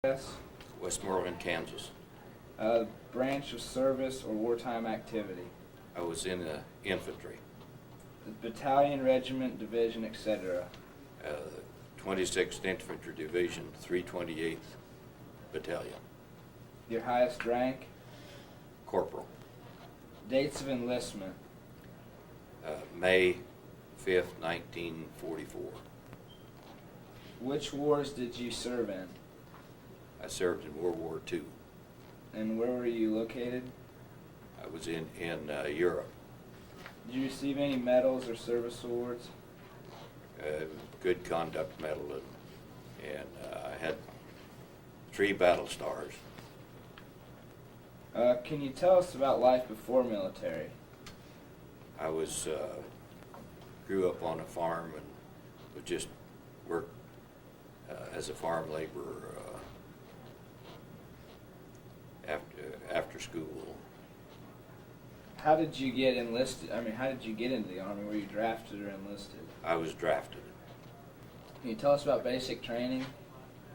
Yes. Westmoreland, Kansas. Branch of service or wartime activity. I was in the infantry, Battalion, regiment, division, etc. 26th Infantry Division, 328th Battalion. Your highest rank. Corporal. Dates of enlistment. May 5th, 1944. Which wars did you serve in? I served in World War II. And where were you located? I was in Europe. Did you receive any medals or service awards? Good Conduct Medal, and I had 3 battle stars. Can you tell us about life before military? I grew up on a farm and would just work as a farm laborer after school. How did you get enlisted? How did you get into the Army? Were you drafted or enlisted? I was drafted. Can you tell us about basic training?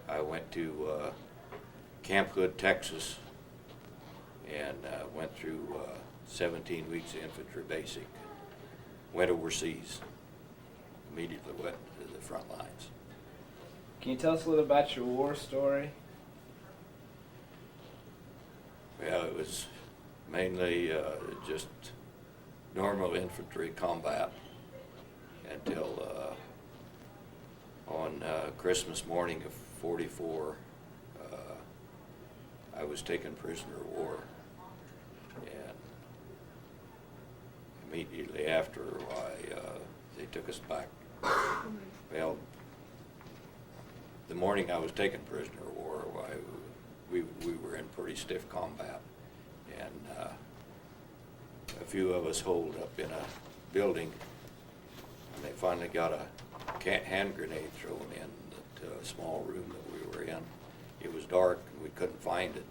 I went to Camp Hood, Texas, and went through 17 weeks of infantry basic. Went overseas. Immediately went to the front lines. Can you tell us a little about your war story? Well, it was mainly just normal infantry combat until on Christmas morning of '44, I was taken prisoner of war, and immediately after they took us back. Well, the morning I was taken prisoner of war, we were in pretty stiff combat, and a few of us holed up in a building, and they finally got a hand grenade thrown in a small room that we were in. It was dark and we couldn't find it,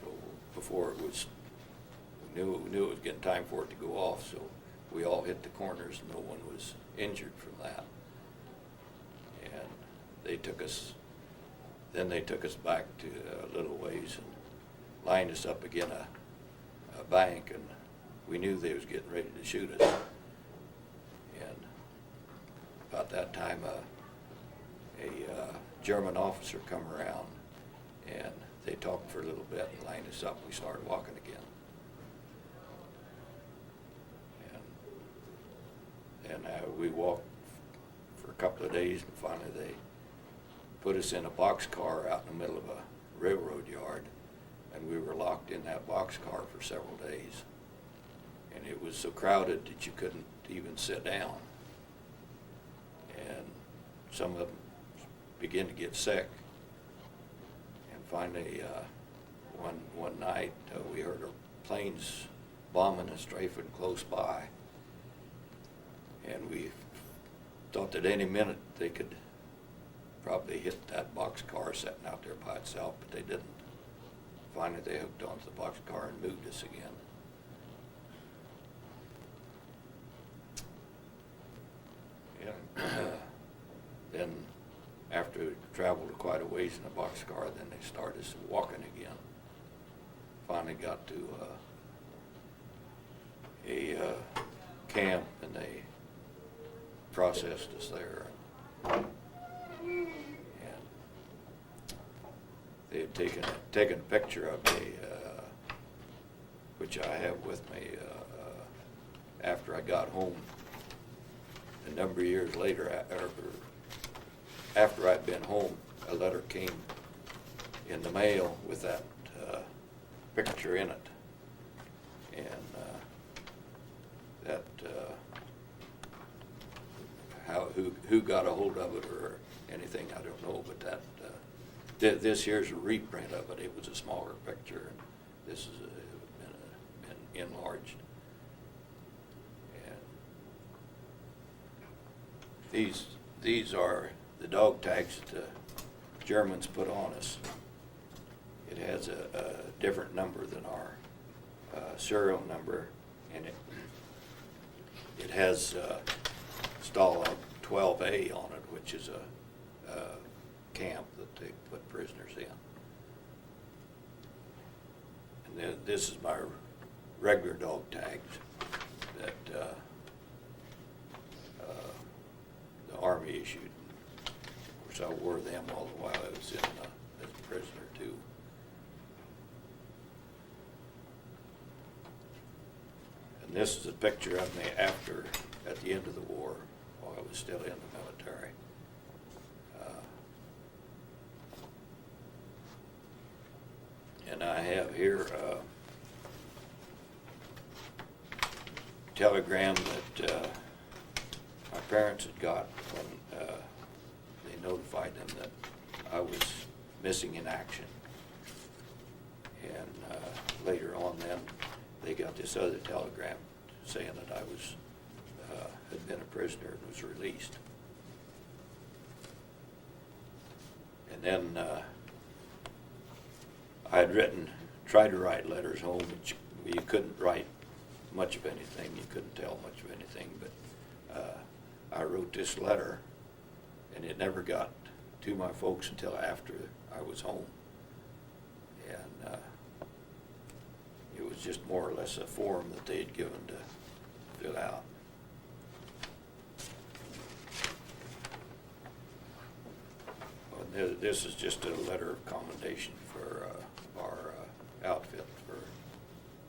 so before it was, we knew it was getting time for it to go off, so we all hit the corners and no one was injured from that. And they took us back to a little ways and lined us up against a bank, and we knew they was getting ready to shoot us. And about that time, a German officer come around, and they talked for a little bit and lined us up. We started walking again. And we walked for a couple of days, and finally they put us in a boxcar out in the middle of a railroad yard, and we were locked in that boxcar for several days. And it was so crowded that you couldn't even sit down. And some of them began to get sick. And finally, one night, we heard planes bombing and strafing close by. And we thought that any minute they could probably hit that boxcar sitting out there by itself, but they didn't. Finally, they hooked onto the boxcar and moved us again. And then, after we traveled quite a ways in the boxcar, then they started us walking again. Finally got to a camp, and they processed us there. And they had taken a picture of me, which I have with me after I got home. A number of years later, after I'd been home, a letter came in the mail with that picture in it, and who got a hold of it or anything, I don't know, but that this here's a reprint of it. It was a smaller picture, and this is been enlarged. And these are the dog tags that the Germans put on us. It has a different number than our serial number, and it has Stalag 12A on it, which is a camp that they put prisoners in. And then this is my regular dog tags that the Army issued. Of course, I wore them all the while I was in as a prisoner too. And this is a picture of me at the end of the war, while I was still in the military. And I have here a telegram that my parents had got when they notified them that I was missing in action. And later on then, they got this other telegram saying that I was had been a prisoner and was released. And then I had tried to write letters home, but you couldn't write much of anything. You couldn't tell much of anything. But I wrote this letter, and it never got to my folks until after I was home. And it was just more or less a form that they had given to fill out. Well, this is just a letter of commendation for our outfit, for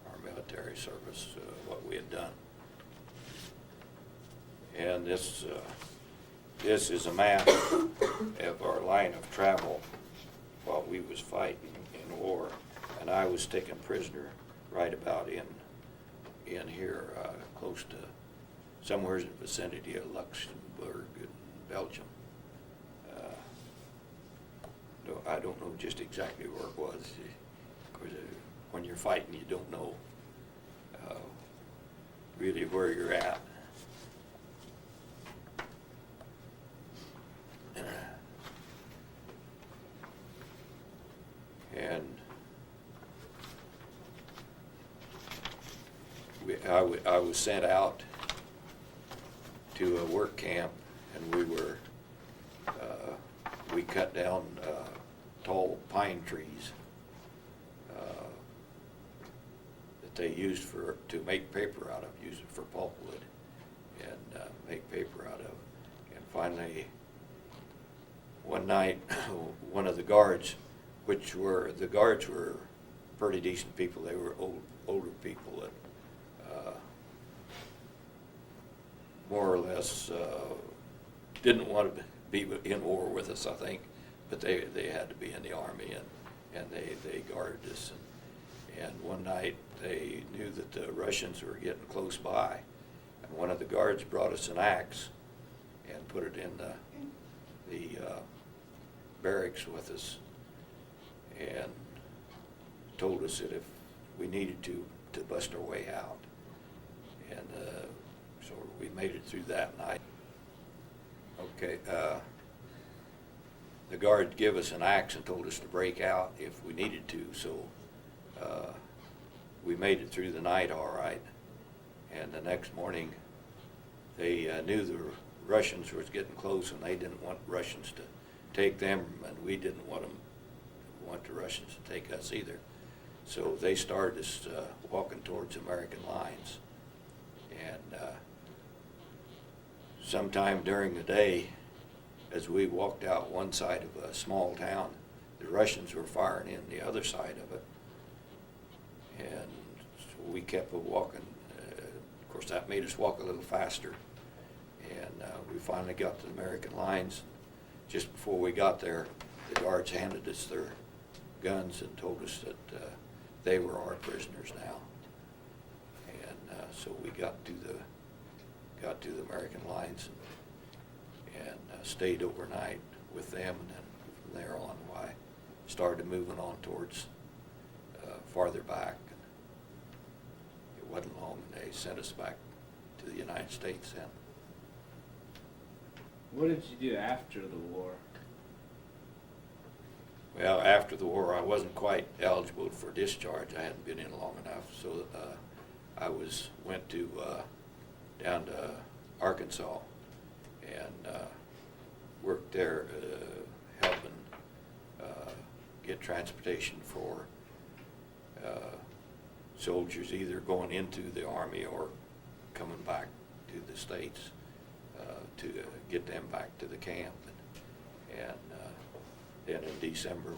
our military service, what we had done. And this is a map of our line of travel while we was fighting in war, and I was taken prisoner right about in here, close to somewhere in the vicinity of Luxembourg in Belgium. I don't know just exactly where it was. Of course, when you're fighting, you don't know really where you're at. And I was sent out to a work camp, and we cut down tall pine trees that they used to make paper out of, use it for pulpwood, and make paper out of. And finally, one night, one of the guards, the guards were pretty decent people. They were older people that more or less didn't want to be in war with us, I think, but they had to be in the Army, and they guarded us. And one night they knew that the Russians were getting close by, and one of the guards brought us an axe and put it in the barracks with us, and told us that if we needed to bust our way out. And so we made it through that night. Okay, the guard gave us an axe and told us to break out if we needed to, so we made it through the night all right. And the next morning, they knew the Russians was getting close, and they didn't want Russians to take them, and we didn't want the Russians to take us either. So they started us walking towards American lines. And sometime during the day, as we walked out one side of a small town, the Russians were firing in the other side of it. And so we kept walking. Of course, that made us walk a little faster. And we finally got to the American lines. Just before we got there, the guards handed us their guns and told us that they were our prisoners now. And so we got to the American lines and stayed overnight with them, and then from there on, I started moving on towards farther back. And it wasn't long, and they sent us back to the United States then. What did you do after the war? Well, after the war, I wasn't quite eligible for discharge. I hadn't been in long enough, so I went to down to Arkansas and worked there helping get transportation for soldiers either going into the Army or coming back to the States to get them back to the camp. And then in December,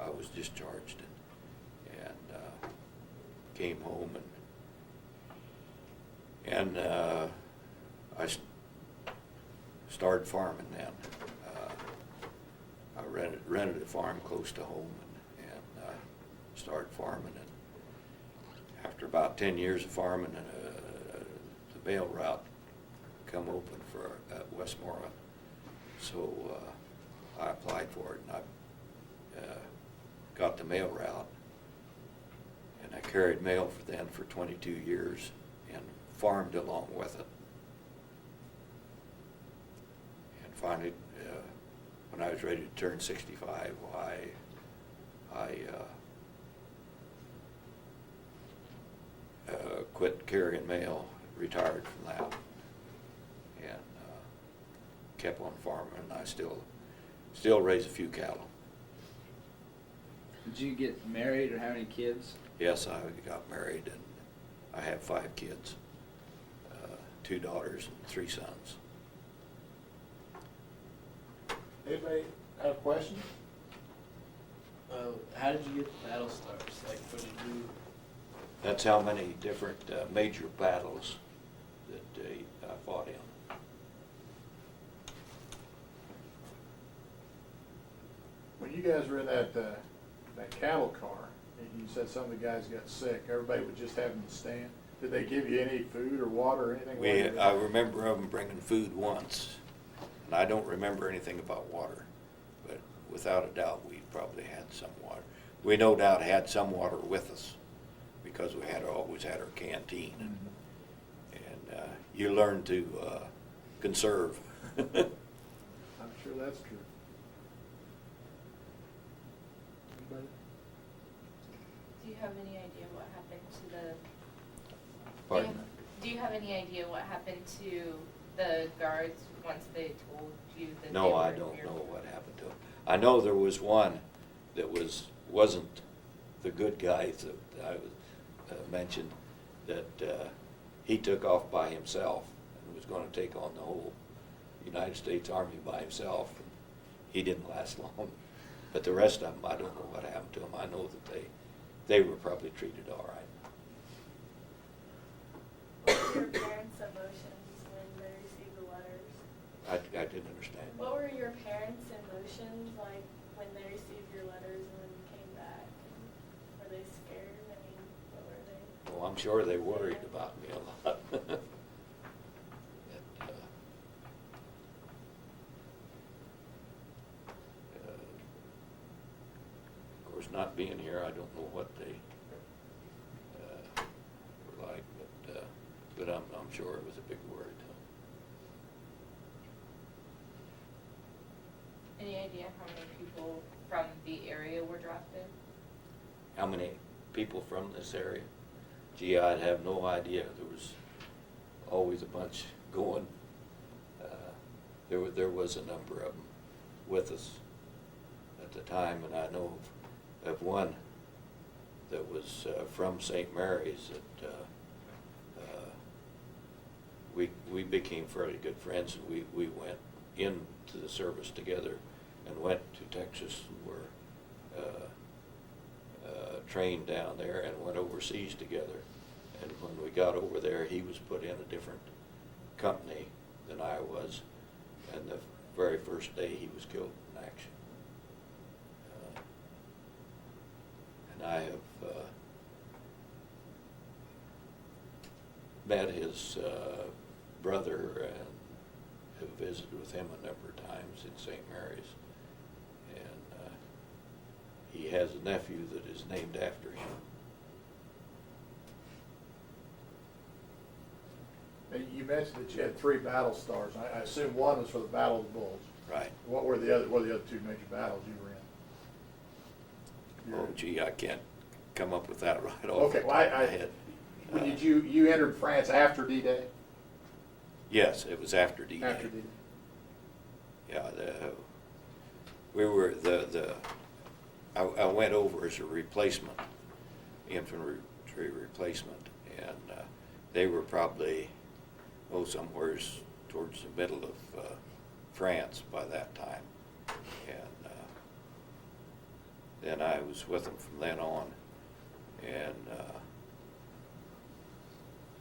I was discharged and came home and I started farming then. I rented a farm close to home and started farming. And after about 10 years of farming, the mail route come open for Westmoreland. So I applied for it, and I got the mail route, and I carried mail for 22 years and farmed along with it. And finally, when I was ready to turn 65, I quit carrying mail, retired from that, and kept on farming. And I still raise a few cattle. Did you get married or have any kids? Yes, I got married, and I have 5 kids, 2 daughters and 3 sons. Anybody have a question? How did you get the battle stars? Like, what did you? That's how many different major battles that I fought in. When you guys were in that cattle car, and you said some of the guys got sick, everybody would just have them stand. Did they give you any food or water or anything? I remember them bringing food once, and I don't remember anything about water, but without a doubt we probably had some water. We no doubt had some water with us because we always had our canteen, and you learn to conserve. I'm sure that's true. Anybody? Do you have any idea what happened to the? Pardon? Do you have any idea what happened to the guards once they told you that? No, I don't know what happened to him. I know there was one that wasn't the good guy that I mentioned, that he took off by himself and was going to take on the whole United States Army by himself. He didn't last long. But the rest of them, I don't know what happened to them. I know that they were probably treated all right. What were your parents' emotions when they received the letters? I didn't understand. What were your parents' emotions like when they received your letters and when you came back? Were they scared? I mean, what were they? Well, I'm sure they worried about me a lot. Of course, not being here, I don't know what they were like, but I'm sure it was a big worry to them. Any idea how many people from the area were drafted? How many people from this area? Gee, I'd have no idea. There was always a bunch going. There was a number of them with us at the time, and I know of one that was from St. Mary's that we became fairly good friends, and we went into the service together and went to Texas and were trained down there and went overseas together. And when we got over there, he was put in a different company than I was, and the very first day he was killed in action. And I have met his brother and have visited with him a number of times in St. Mary's. And he has a nephew that is named after him. And you mentioned that you had 3 battle stars. I assume one was for the Battle of the Bulge. Right. What were the other 2 major battles you were in? Oh, gee, I can't come up with that right off Okay, the well, top of my head. Did you entered France after D-Day? Yes, it was after D-Day. After D-Day. Yeah, we were, I went over as a replacement, infantry replacement, and they were probably, somewhere towards the middle of France by that time. And then I was with them from then on. And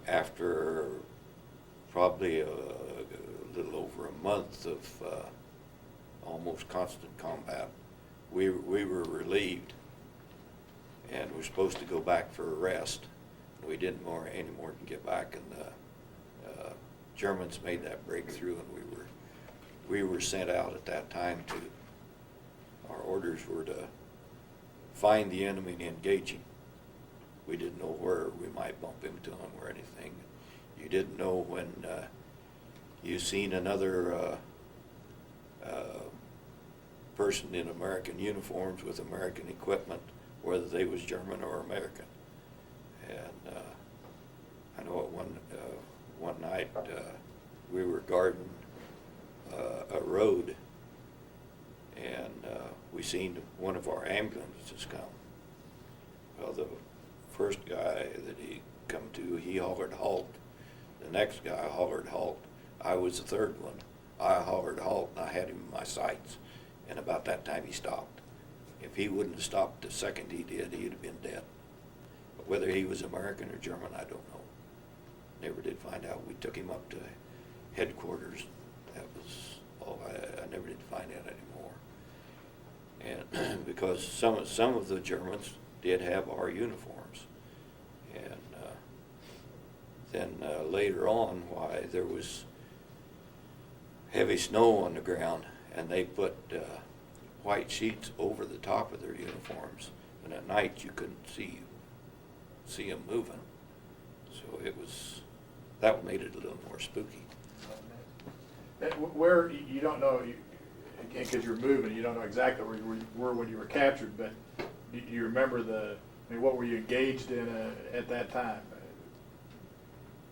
after probably a little over a month of almost constant combat, we were relieved and were supposed to go back for a rest. We didn't any more than get back, and the Germans made that breakthrough, and we were sent out at that time to, our orders were to find the enemy and engage him. We didn't know where we might bump into him or anything. You didn't know when you seen another person in American uniforms with American equipment, whether they was German or American. And I know at one night we were guarding a road, and we seen one of our ambulances come. Well, the first guy that he come to, he hollered halt. The next guy hollered halt. I was the third one. I hollered halt, and I had him in my sights. And about that time he stopped. If he wouldn't have stopped the second he did, he'd have been dead. But whether he was American or German, I don't know. Never did find out. We took him up to headquarters. That was all. I never did find out anymore. And because some of the Germans did have our uniforms. And then later on, why, there was heavy snow on the ground, and they put white sheets over the top of their uniforms, and at night you couldn't see them moving. So that made it a little more spooky. Where, you don't know, again, because you're moving, you don't know exactly where you were when you were captured, but do you remember what were you engaged in at that time?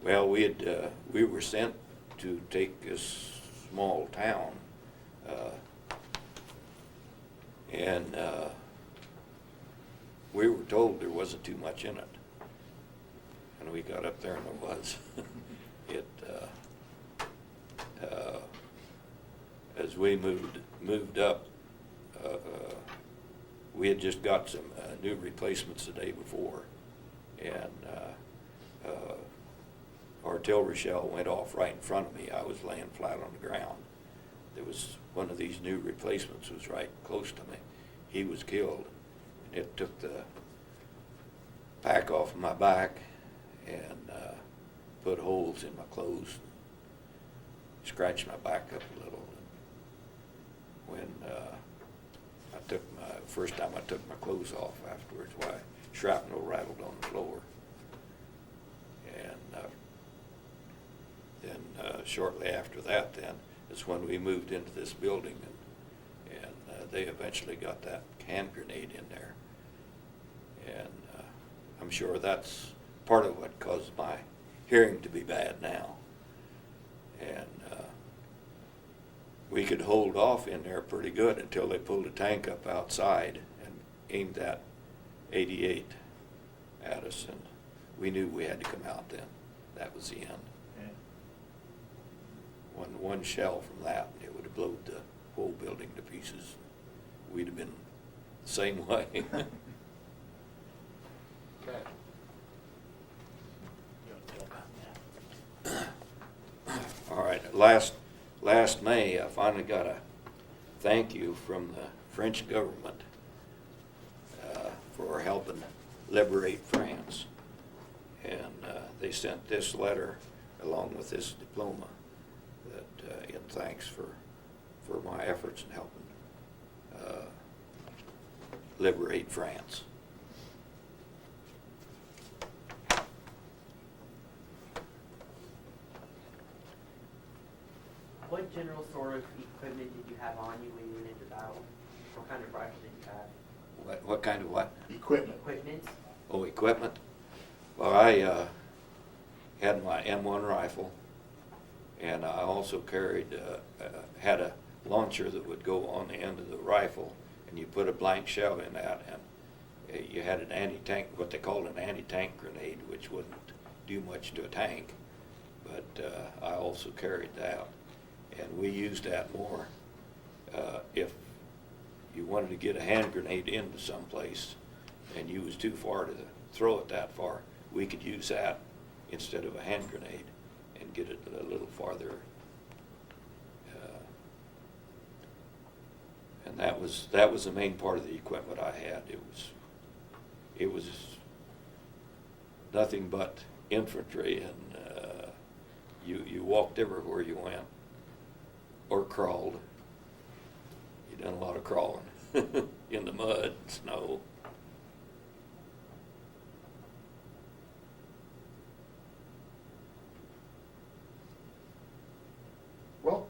Well, we were sent to take this small town, and we were told there wasn't too much in it. And we got up there and there was. As we moved up, we had just got some new replacements the day before, and artillery shell went off right in front of me. I was laying flat on the ground. There was one of these new replacements was right close to me. He was killed, and it took the pack off of my back and put holes in my clothes, scratched my back up a little. When first time I took my clothes off afterwards, why, shrapnel rattled on the floor. And then shortly after that, then, is when we moved into this building, and they eventually got that hand grenade in there. And I'm sure that's part of what caused my hearing to be bad now. And we could hold off in there pretty good until they pulled a tank up outside and aimed that 88 at us, and we knew we had to come out then. That was the end. Yeah. One shell from that, it would have blown the whole building to pieces. We'd have been the same way. Okay. All right, last May, I finally got a thank you from the French government for helping liberate France. And they sent this letter along with this diploma that in thanks for my efforts in helping liberate France. What general sort of equipment did you have on you when you went into battle? What kind of rifle did you have? What kind of what? Equipment. Equipment? Oh, equipment. Well, I had my M1 rifle, and I also carried had a launcher that would go on the end of the rifle, and you put a blank shell in that, and you had an anti-tank, what they called an anti-tank grenade, which wouldn't do much to a tank, but I also carried that, and we used that more if you wanted to get a hand grenade into someplace and you was too far to throw it that far, we could use that instead of a hand grenade and get it a little farther. And that was the main part of the equipment I had. It was nothing but infantry, and you walked everywhere you went, or crawled. You done a lot of crawling in the mud, snow. Well,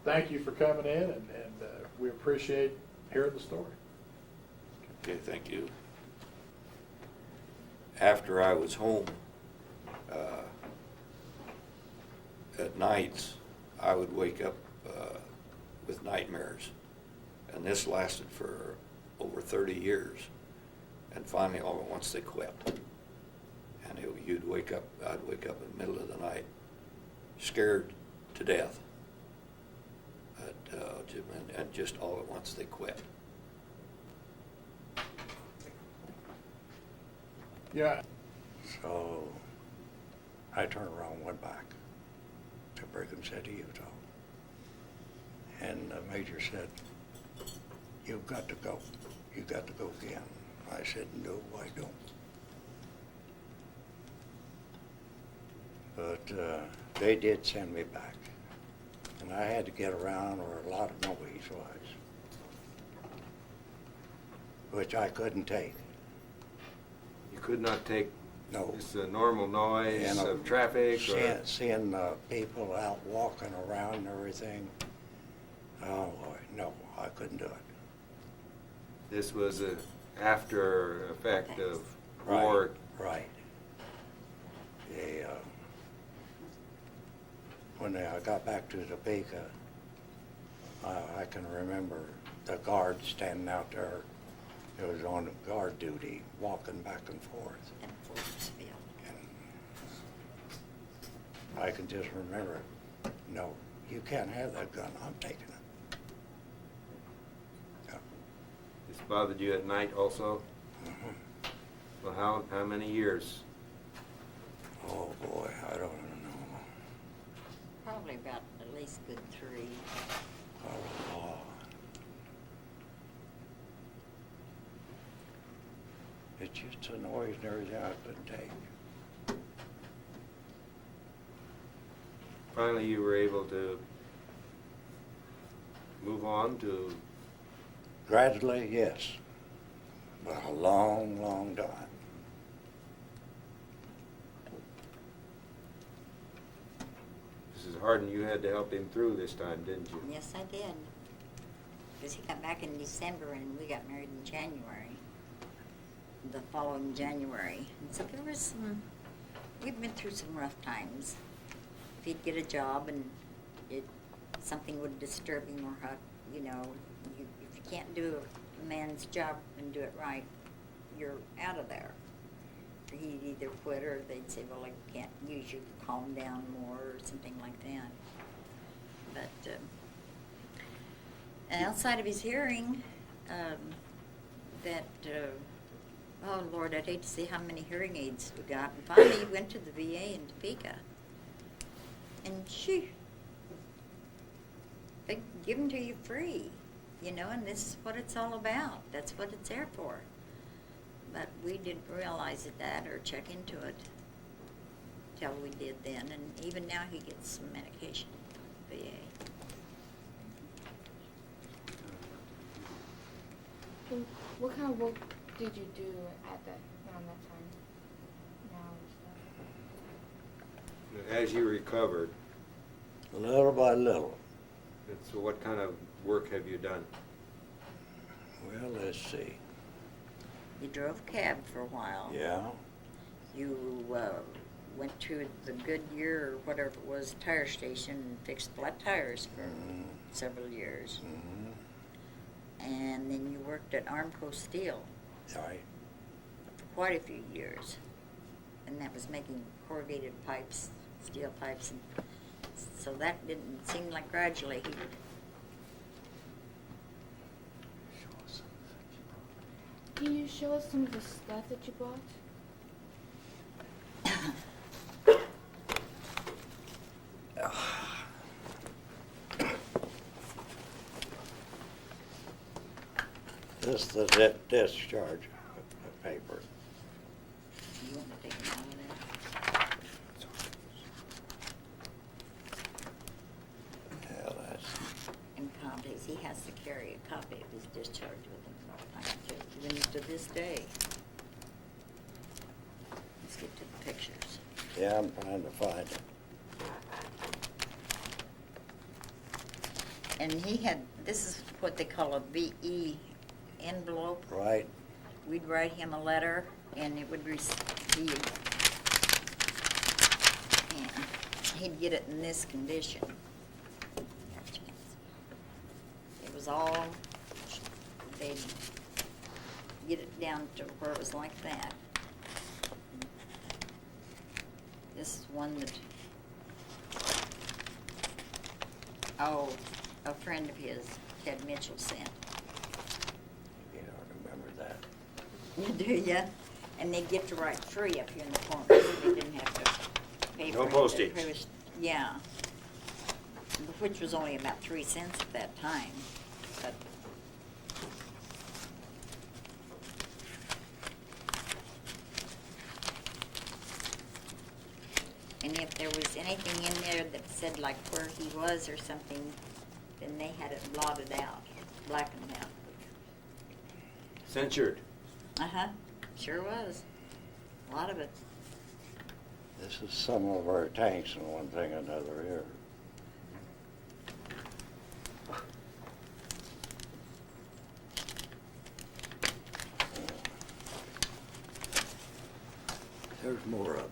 thank you for coming in, and we appreciate hearing the story. Okay, thank you. After I was home, at nights, I would wake up with nightmares. And this lasted for over 30 years. And finally, all at once, they quit. And I'd wake up in the middle of the night, scared to death. And just all at once, they quit. Yeah. So I turned around and went back to Brigham City, Utah. And the major said, "You've got to go. You've got to go again." I said, "No, I don't." But they did send me back. And I had to get around where a lot of noise was, which I couldn't take. You could not take No. just the normal noise And, of traffic? Or Seeing people out walking around and everything. Oh, boy, no, I couldn't do it. this was an after effect of Right, war? right. When I got back to Topeka, I can remember the guard standing out there. It was on guard duty, walking back and forth. And Fordsville. And I can just remember, no, you can't have that gun. I'm taking it. Yeah. This bothered you at night also? Mhm. Well, how many years? Oh, boy, I don't know. Probably about at least good 3. Oh, it's just a noise and everything I couldn't take. Finally, you were able to move on to, Gradually, yes, but a long, long time. Mrs. Harden, you had to help him through this time, didn't you? Yes, I did. Because he got back in December and we got married in January. The following January. And so there was we've been through some rough times. If he'd get a job and something would disturb him or if you can't do a man's job and do it right, you're out of there. He'd either quit or they'd say, well, I can't use you to calm down more or something like that. But and outside of his hearing, oh Lord, I'd hate to see how many hearing aids we got. And finally he went to the VA in Topeka. And they give them to you free, and this is what it's all about. That's what it's there for. But we didn't realize that or check into it till we did then. And even now he gets some medication from the VA. And what kind of work did you do around that time? Now and stuff. As you recovered, Little by little. and so what kind of work have you done? Well, let's see. You drove cab for a while. Yeah, You went to the Goodyear or whatever it was tire station and fixed flat tires for several years. And then you worked at Armco Steel Right. for quite a few years. And that was making corrugated pipes, steel pipes, and so that didn't seem like gradually he Can you show us some of the stuff that you bought? This is the discharge paper. you want to take them all in. Yeah, that's, And copies. He has to carry a copy of his discharge with him all the time, too, even to this day. Let's get to the pictures. yeah, I'm trying to find it. And he had, this is what they call a VE envelope. Right. We'd write him a letter, and it would he'd get it in this condition. It was all, they'd get it down to where it was like that. This is one that, a friend of his, Ted Mitchell, sent. You don't remember that. Do ya? And they get to write free up here in the corner, so they didn't have to pay No for it. postage. Yeah. Which was only about 3 cents at that time, but. And if there was anything in there that said like where he was or something, then they had it blotted out, blackened out. Censured. Uh-huh, sure was. A lot of it. This is some of our tanks and one thing or another here. There's more of them.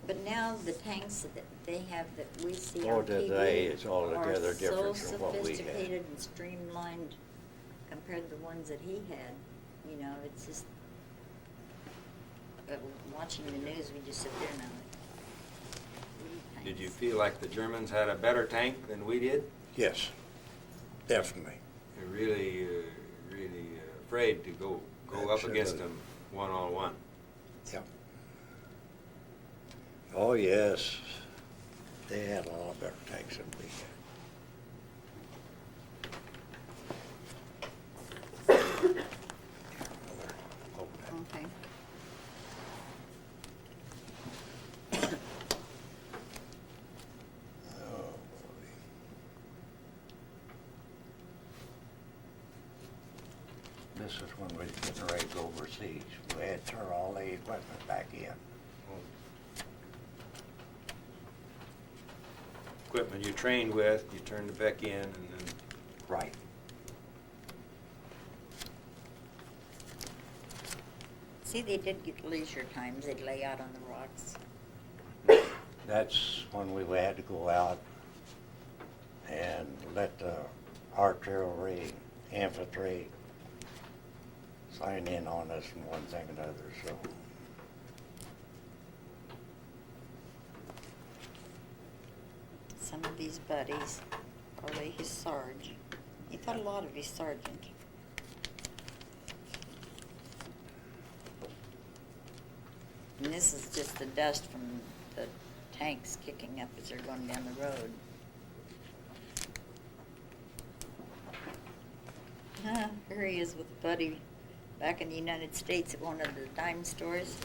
But now the tanks that they have that we see Oh, on did TV they? It's altogether are different so from what we had. sophisticated and streamlined compared to the ones that he had. You know, it's just, watching the news, we just sit there now. Did you feel like the Germans had a better tank than we did? Yes, definitely. You're really, really afraid to go up against Absolutely. them one-on-one. Yep. Oh, yes. They had a lot better tanks than we had. Okay. Oh, boy. This is when we was getting ready to go overseas. We had to turn all the equipment back in. Equipment you trained with, you turned it back in, and then Right. See, they did get leisure times. They'd lay out on the rocks. That's when we had to go out and let the artillery, infantry sign in on us and one thing and another, so. Some of these buddies, probably his sarge. He thought a lot of his sergeant. And this is just the dust from the tanks kicking up as they're going down the road. Here he is with a buddy back in the United States at one of the dime stores.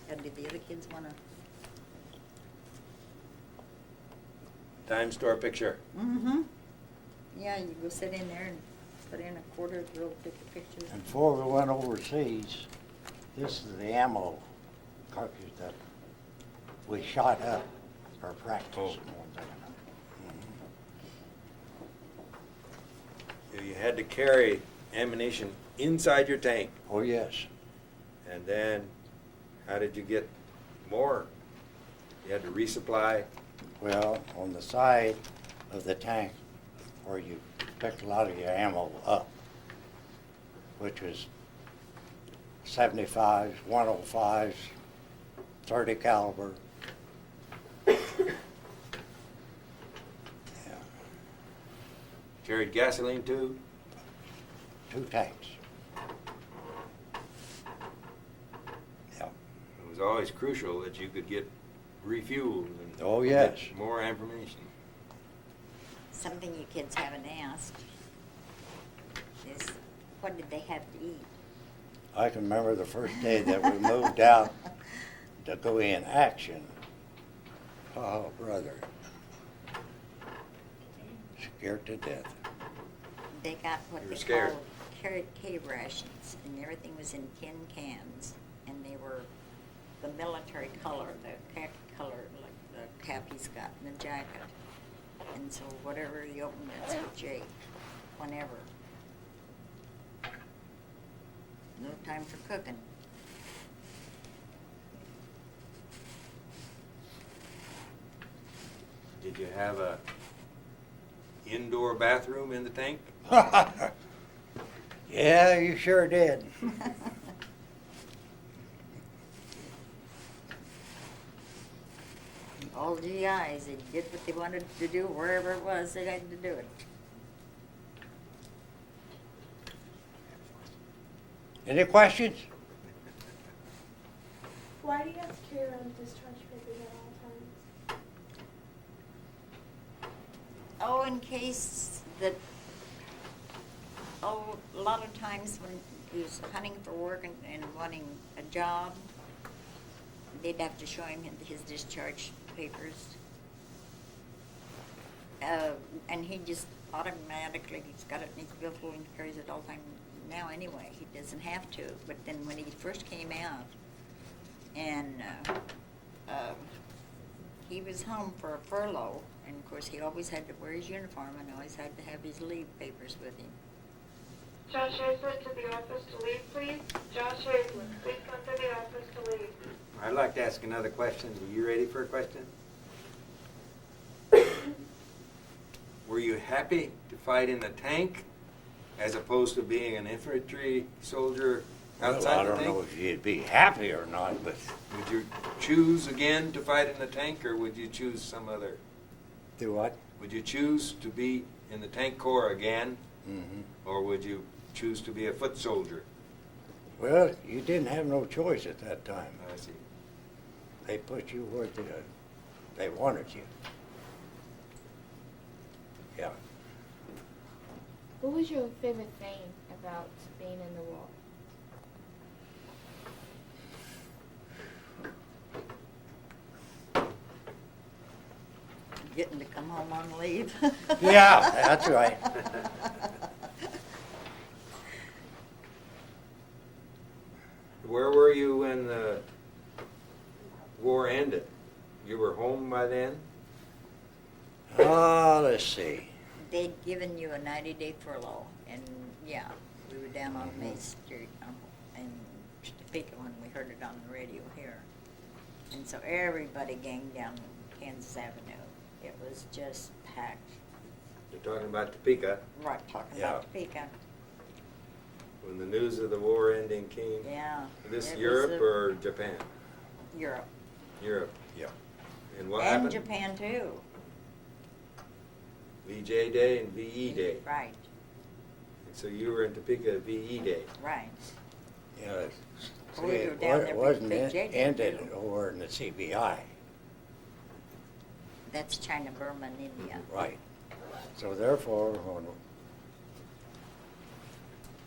Did the other kids want to? dime store picture. Mm-hmm. Yeah, you go sit in there and put in a quarter, real big picture. And before we went overseas, this is the ammo cartridge that we shot up for practice Oh. and one thing and another. You had to carry ammunition inside your tank, Oh, yes. and then how did you get more? You had to resupply. Well, on the side of the tank where you picked a lot of your ammo up, which was 75s, 105s, 30 caliber. Yeah. Carried gasoline too. 2 tanks. Yeah. It was always crucial that you could get refueled and Oh, yes. get more information. Something you kids haven't asked is, what did they have to eat? I can remember the first day that we moved out to go in action. Oh, brother. Scared to death. They got what You were they scared. called carrot cave rations, and everything was in tin cans, and they were the military color, the khaki color, like the cap he's got in the jacket. And so whatever you open, that's what Jake, whenever. No time for cooking. Did you have a indoor bathroom in the tank? Yeah, you sure did. All GIs, they did what they wanted to do, wherever it was, they had to do it. Any questions? Why do you have to carry around discharge papers at all times? Oh, in case that, oh, a lot of times when he was hunting for work and wanting a job, they'd have to show him his discharge papers. And he just automatically, he's got it in his billfold and carries it all the time now anyway. He doesn't have to, but then when he first came out, and he was home for a furlough, and of course he always had to wear his uniform and always had to have his leave papers with him. Josh Hazlett to the office to leave, please. Josh Hazlett, please come to the office to leave. I'd like to ask another question. Are you ready for a question? Were you happy to fight in the tank as opposed to being an infantry soldier outside Well, I the don't tank? know if you'd be happy or not, but Would you choose again to fight in the tank, or would you choose some other? do what? Would you choose to be in the tank corps again, Mm-hmm. or would you choose to be a foot soldier? Well, you didn't have no choice at that time. I see. They put you where they wanted you. Yeah. What was your favorite thing about being in the war? Getting to come home on leave. Yeah, that's right. Where were you when the war ended? You were home by then? Let's see. They'd given you a 90-day furlough, and yeah, we were down on Main Street in Topeka when we heard it on the radio here. And so everybody ganged down Kansas Avenue. It was just packed. You're talking about Topeka, Right, talking Yeah. about Topeka. when the news of the war ending came. Yeah. This it was Europe or Japan? Europe. Europe. Yeah. And what And happened? Japan too. VJ Day and VE Day. Right, And so you were in Topeka VE Day. right. Yeah. See, We were it down there wasn't big J Day, ended too. over in the CBI. That's China, Burma, and India. Right. So therefore, when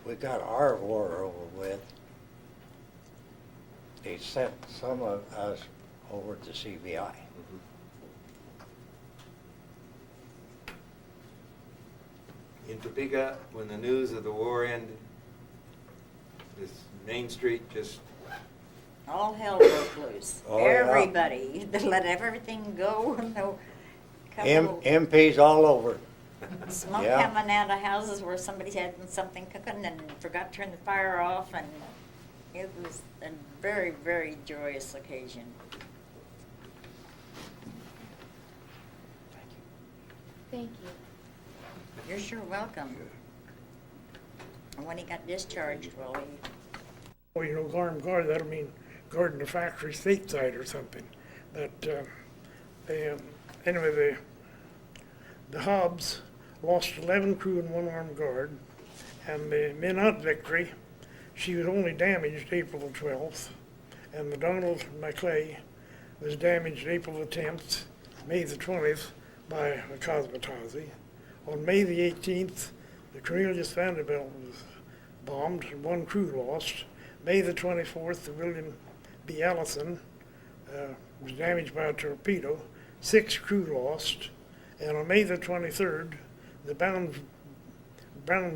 we got our war over with, they sent some of us over to CBI. In Topeka, when the news of the war ended, this Main Street just, All hell broke loose. Oh, yeah. Everybody, they let everything go. No, couple, MPs all over. Smoke Yeah. coming out of houses where somebody had something cooking and forgot to turn the fire off, and it was a very, very joyous occasion. Thank you. You're sure welcome. And when he got discharged, well, he Well, you know, armed guard, that'll mean guarding the factory stateside or something. But anyway, the Hobbs lost 11 crew and 1 armed guard. And the Minot Victory, she was only damaged April the 12th. And the Donald McClay was damaged April the 10th, May the 20th by a Cosmetazi. On May the 18th, the Cornelius Vanderbilt was bombed and 1 crew lost. May the 24th, the William B. Allison was damaged by a torpedo, 6 crew lost. And on May the 23rd, the Brown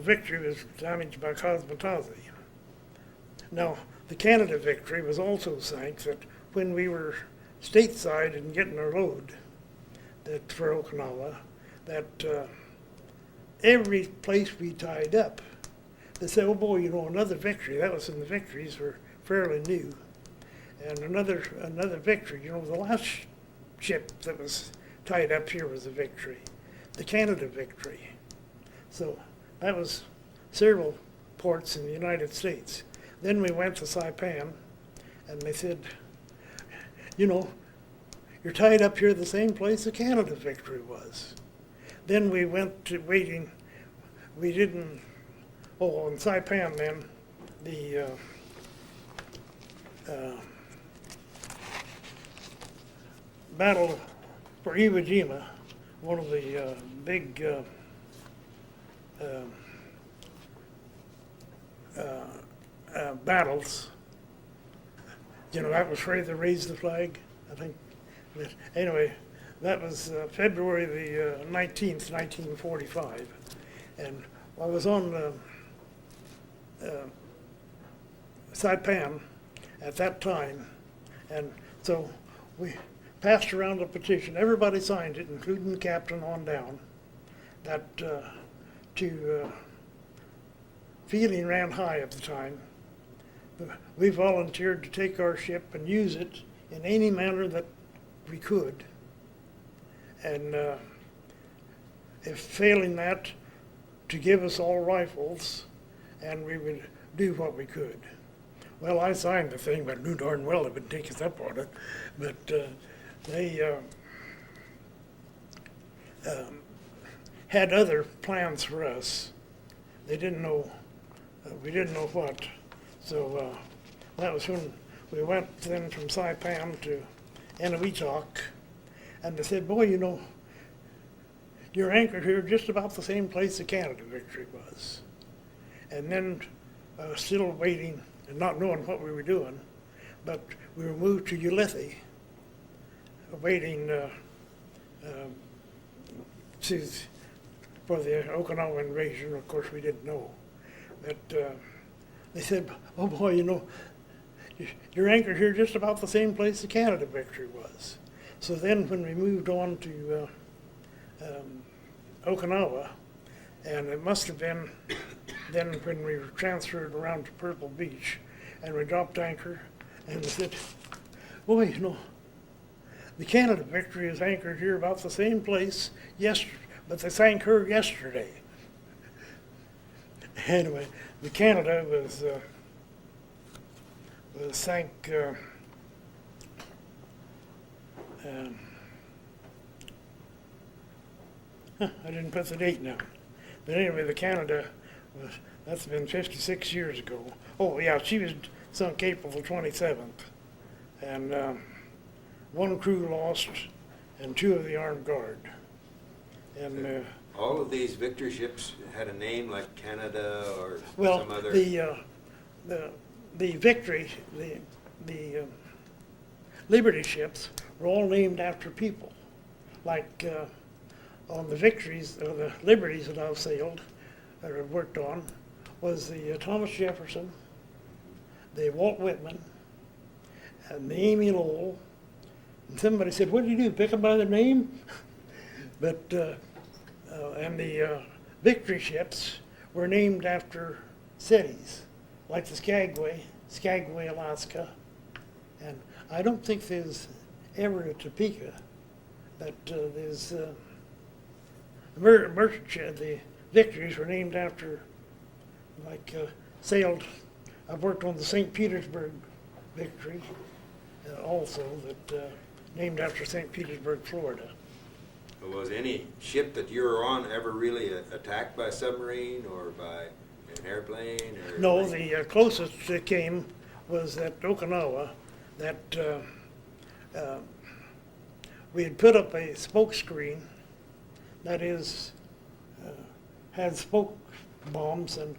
Victory was damaged by Cosmetazi. Now, the Canada Victory was also sank that when we were stateside and getting our load that for Okinawa, that every place we tied up, they said, oh boy, you know, another victory. That was when the victories were fairly new. And another victory, you know, the last ship that was tied up here was a victory, the Canada Victory. So that was several ports in the United States. Then we went to Saipan, and they said, you know, you're tied up here the same place the Canada Victory was. Then we went to waiting, we didn't, oh, in Saipan then, the battle for Iwo Jima, one of the big battles, you know, that was where they raised the flag, I think. But anyway, that was February the 19th, 1945. And I was on Saipan at that time, and so we passed around a petition. Everybody signed it, including the captain on down, that feeling ran high at the time. We volunteered to take our ship and use it in any manner that we could. And if failing that, to give us all rifles, and we would do what we could. Well, I signed the thing, but knew darn well they would take us up on it. But they had other plans for us. They didn't know, we didn't know what. So that was when we went then from Saipan to Eniwetok, and they said, boy, you know, you're anchored here just about the same place the Canada Victory was. And then still waiting and not knowing what we were doing, but we were moved to Ulithi, waiting for the Okinawa invasion. Of course, we didn't know. But they said, oh boy, you know, you're anchored here just about the same place the Canada Victory was. So then when we moved on to Okinawa, and it must have been then when we were transferred around to Purple Beach, and we dropped anchor, and they said, boy, you know, the Canada Victory is anchored here about the same place yesterday, but they sank her yesterday. Anyway, the Canada was sank I didn't put the date down. But anyway, the Canada was, that's been 56 years ago. Oh yeah, she was sunk April the 27th. And 1 crew lost and 2 of the armed guard. And all of these victory ships had a name like Canada or well, some other. The Victory, the Liberty ships were all named after people. Like on the Victories, the Liberties that I've sailed or worked on was the Thomas Jefferson, the Walt Whitman, and the Amy Lowell. And somebody said, what do you do, pick them by their name? But And the victory ships were named after cities, like the Skagway, Alaska. And I don't think there's ever a Topeka, but there's merchant ship. The victories were named after, like, sailed. I've worked on the St. Petersburg victory, also, that named after St. Petersburg, Florida. Was any ship that you were on ever really attacked by a submarine or by an airplane? Or No, the closest that came was at Okinawa, that we had put up a smoke screen, that is, had smoke bombs and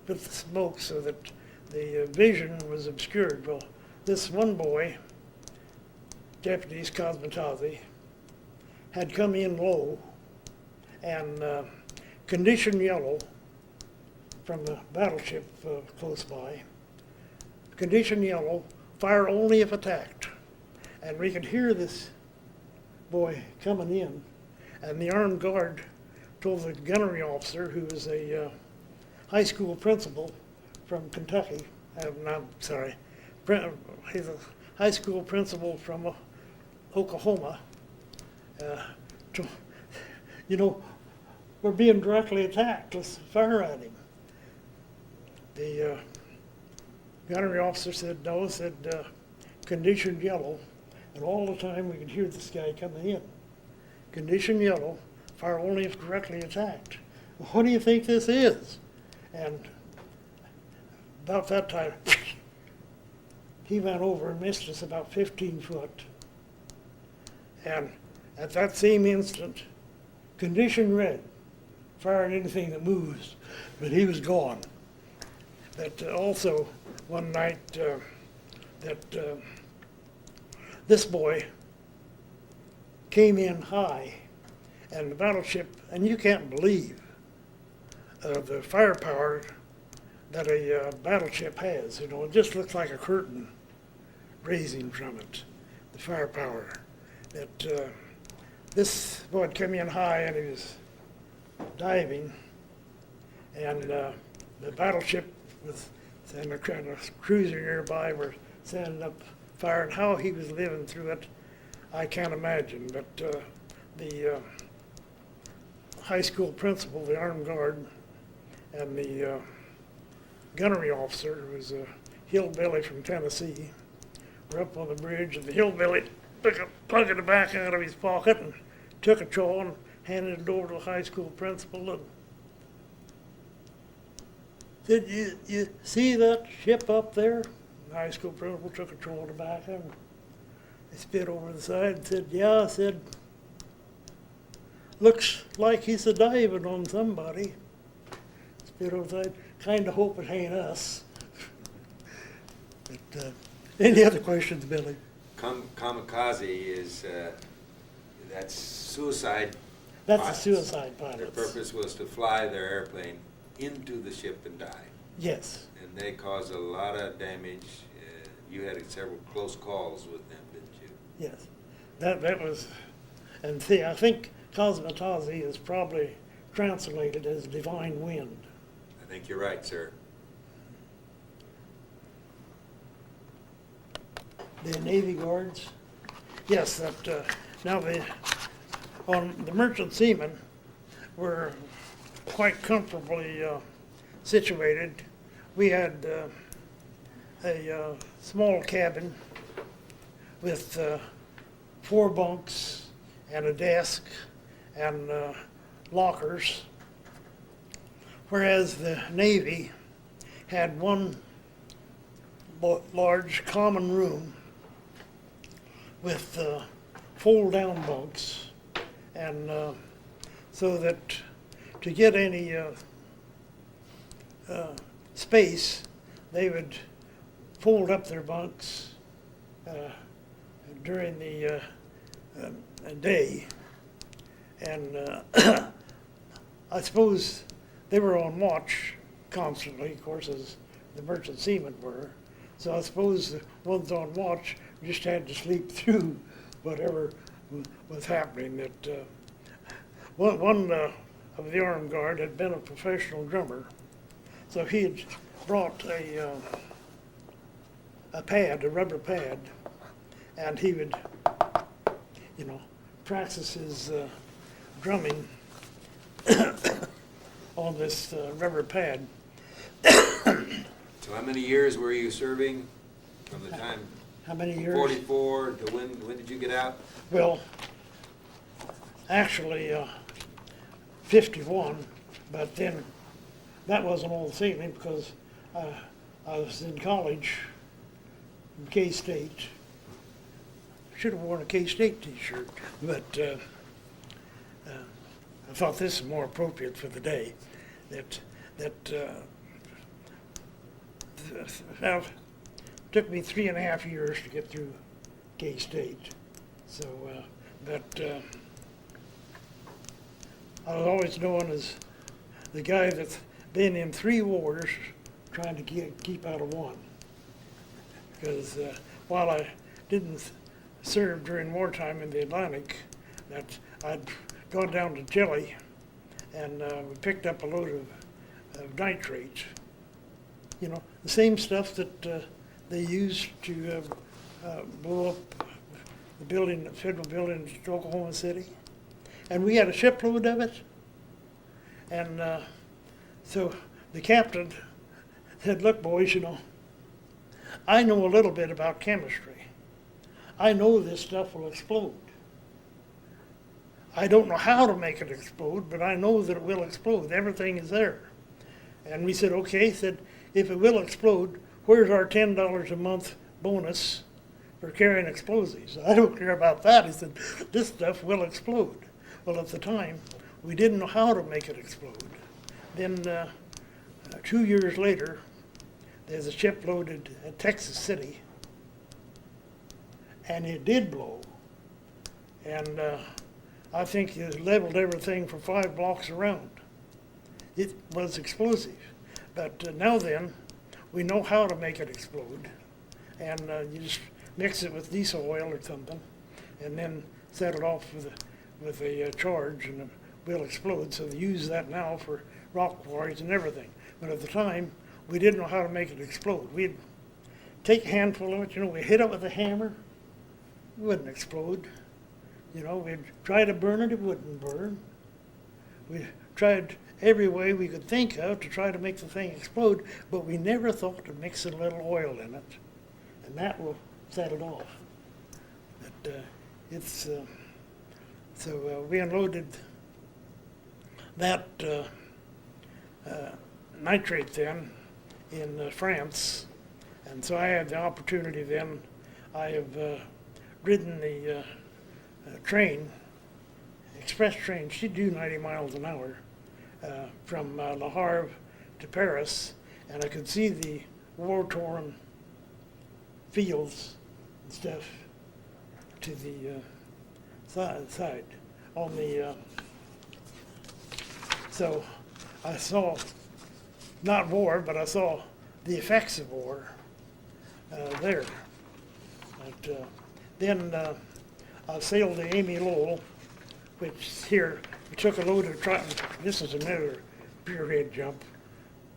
with the smoke so that the vision was obscured. Well, this one boy, Japanese Cosmetazi, had come in low and condition yellow from the battleship close by. Condition yellow, fire only if attacked. And we could hear this boy coming in, and the armed guard told the gunnery officer, who was a high school principal from Kentucky, he's a high school principal from Oklahoma, we're being directly attacked, let's fire at him. The gunnery officer said no, condition yellow, and all the time we could hear this guy coming in. Condition yellow, fire only if directly attacked. Well, what do you think this is? And about that time, he went over and missed us about 15 foot. And at that same instant, condition red, fire at anything that moves, but he was gone. But also, one night, this boy came in high, and the battleship, and you can't believe the firepower that a battleship has. It just looks like a curtain raising from it, the firepower. That this boy had come in high, and he was diving, and the battleship and a cruiser nearby were sending up fire, and how he was living through it, I can't imagine. But the high school principal, the armed guard, and the gunnery officer, who was a hillbilly from Tennessee, were up on the bridge, and the hillbilly took a plug of tobacco out of his pocket and took a chaw and handed it over to the high school principal and said, you see that ship up there? The high school principal took a chaw of tobacco and he spit over the side and said, yeah. I said, looks like he's a diving on somebody. Spit over the side, kind of hope it ain't us. But any other questions, Billy? Kamikaze is, that's suicide. That's pilots. the suicide pilots. Their purpose was to fly their airplane into the ship and die. Yes. And they caused a lot of damage. You had several close calls with them, didn't you? Yes. That was, and see, I think Cosmetazi is probably translated as divine wind. I think you're right, sir. The Navy Guards. Yes, that now on the merchant seamen were quite comfortably situated. We had a small cabin with 4 bunks and a desk and lockers, whereas the Navy had one large common room with fold-down bunks, and so that to get any space, they would fold up their bunks during the day, and I suppose they were on watch constantly, of course, as the merchant seamen were. So I suppose the ones on watch just had to sleep through whatever was happening. That one of the armed guard had been a professional drummer, so he had brought a pad, a rubber pad, and he would, practice his drumming on this rubber pad. So how many years were you serving from the time? How many years? 44 to when did you get out? Well, actually, 51, but then that wasn't all the same because I was in college, in K-State. Should have worn a K-State t-shirt, but I thought this was more appropriate for the day. Well, took me 3.5 years to get through K-State. So, I was always known as the guy that's been in 3 wars trying to keep out of one. Because while I didn't serve during wartime in the Atlantic, I'd gone down to Chile and we picked up a load of nitrates. The same stuff that they used to blow up the federal building in Oklahoma City. And we had a shipload of it. And so the captain said, look, boys, I know a little bit about chemistry. I know this stuff will explode. I don't know how to make it explode, but I know that it will explode. Everything is there. And we said, okay. He said, if it will explode, where's our $10 a month bonus for carrying explosives? I don't care about that. He said, this stuff will explode. Well, at the time, we didn't know how to make it explode. Then 2 years later, there's a ship loaded at Texas City, and it did blow. And I think it leveled everything for 5 blocks around. It was explosive. But now then, we know how to make it explode. And you just mix it with diesel oil or something, and then set it off with a charge, and it will explode. So they use that now for rock quarries and everything. But at the time, we didn't know how to make it explode. We'd take a handful of it, we'd hit it with a hammer, it wouldn't explode. We'd try to burn it, it wouldn't burn. We tried every way we could think of to try to make the thing explode, but we never thought to mix a little oil in it, and that will set it off. But so we unloaded that nitrate then in France, and so I had the opportunity then. I have ridden the train, express train. She'd do 90 miles an hour from Le Havre to Paris, and I could see the war-torn fields and stuff to the side on the. So I saw not war, but I saw the effects of war there. But then I sailed the Amy Lowell, which here we took a load of trotting. This is another spearhead jump.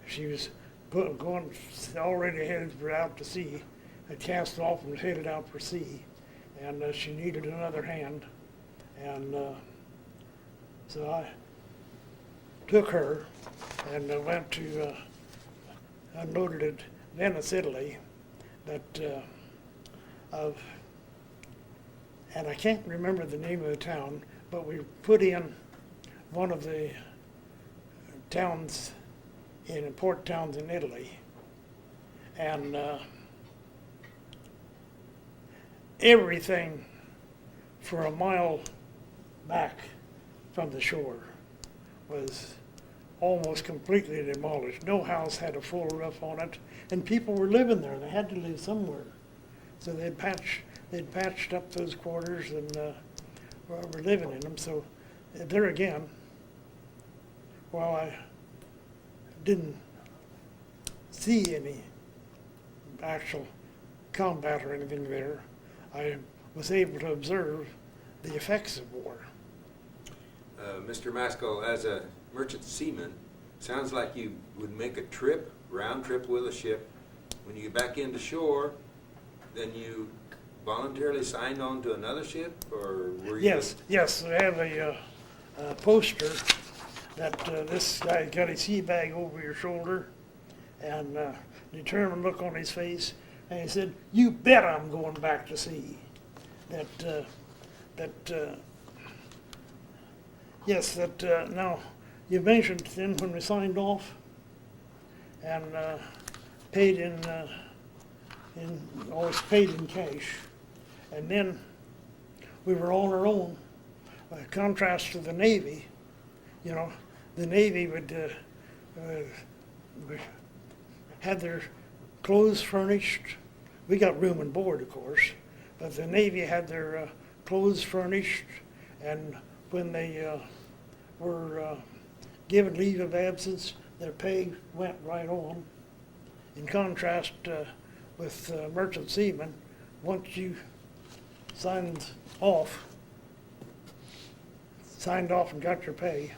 She was going already headed for out to sea. Had cast off and was headed out for sea, and she needed another hand, and so I took her and went to unloaded at Venice, Italy, but and I can't remember the name of the town, but we put in one of the towns port towns in Italy, and everything for a mile back from the shore was almost completely demolished. No house had a full roof on it, and people were living there. They had to live somewhere. So they'd patched up those quarters and were living in them. So there again, while I didn't see any actual combat or anything there, I was able to observe the effects of war. Mr. Maskell, as a merchant seaman, sounds like you would make a trip, round trip with a ship. When you get back into shore, then you voluntarily signed on to another ship, or were you? Yes, I have a poster that this guy got his sea bag over your shoulder and determined look on his face, and he said, "You bet I'm going back to sea." Now, you mentioned then when we signed off and paid always paid in cash, and then we were on our own. By contrast to the Navy, you know, the Navy would had their clothes furnished. We got room and board, of course, but the Navy had their clothes furnished, and when they were given leave of absence, their pay went right on. In contrast with merchant seamen, once you signed off and got your pay,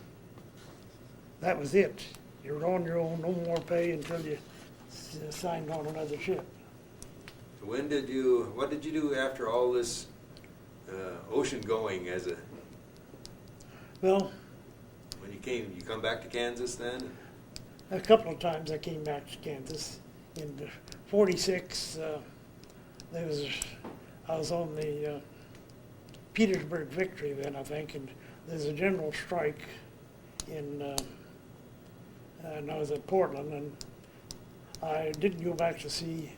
that was it. You were on your own, no more pay until you signed on another ship. So what did you do after all this ocean going as a, Well, when you come back to Kansas then? a couple of times I came back to Kansas. In '46, I was on the Petersburg Victory then, I think, and there's a general strike and I was at Portland, and I didn't go back to sea,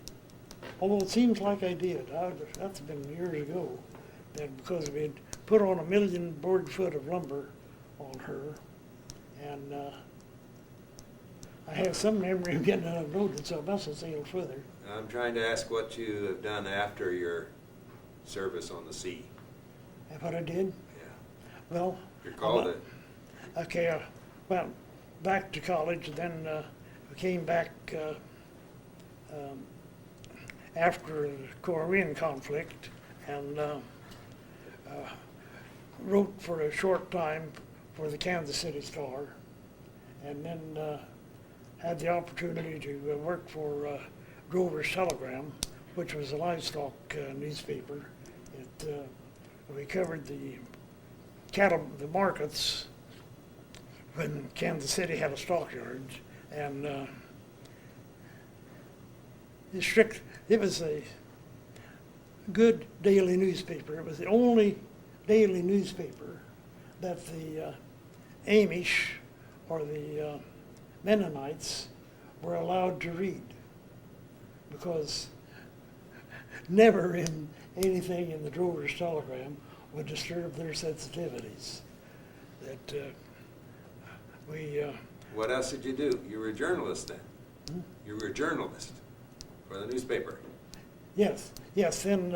although it seems like I did. That's been years ago, because we had put on 1 million board foot of lumber on her, and I have some memory of getting unloaded, so I must have sailed further. I'm trying to ask what you have done after your service on the sea. And what I did? Yeah. Well, You're called it. okay, I went back to college, and then we came back after the Korean conflict, and wrote for a short time for the Kansas City Star, and then had the opportunity to work for Drover's Telegram, which was a livestock newspaper. We covered the markets when Kansas City had a stockyard, and it was a good daily newspaper. It was the only daily newspaper that the Amish or the Mennonites were allowed to read, because never in anything in the Drover's Telegram would disturb their sensitivities. What else did you do? You were a journalist then? You were a journalist for the newspaper? Yes. Then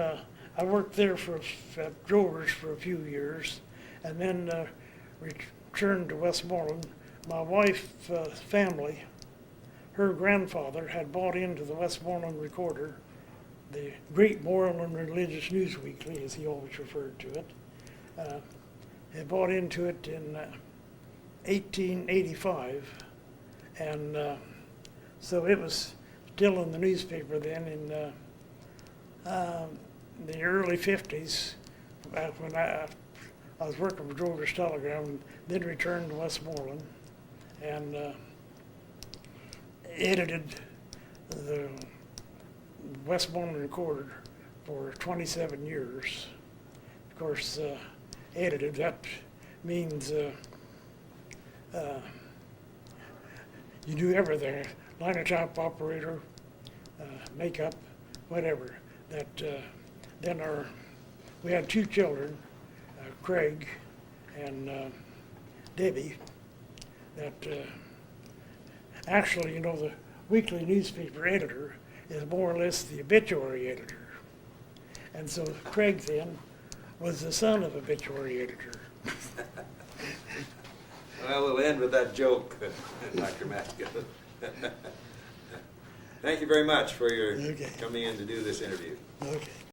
I worked there at Drover's for a few years, and then returned to Westmoreland. My wife's family, her grandfather had bought into the Westmoreland Recorder, the Great Moreland Religious News Weekly, as he always referred to it. Had bought into it in 1885, and so it was still in the newspaper then in the early 50s, when I was working for Drover's Telegram, then returned to Westmoreland and edited the Westmoreland Recorder for 27 years. Of course, edited, that means you do everything, linotype operator, makeup, whatever. Then we had 2 children, Craig and Debbie, that actually, the weekly newspaper editor is more or less the obituary editor. And so Craig then was the son of obituary editor. Well, we'll end with that joke, Dr. Maskell. Thank you very much for your coming in to do this interview. Okay.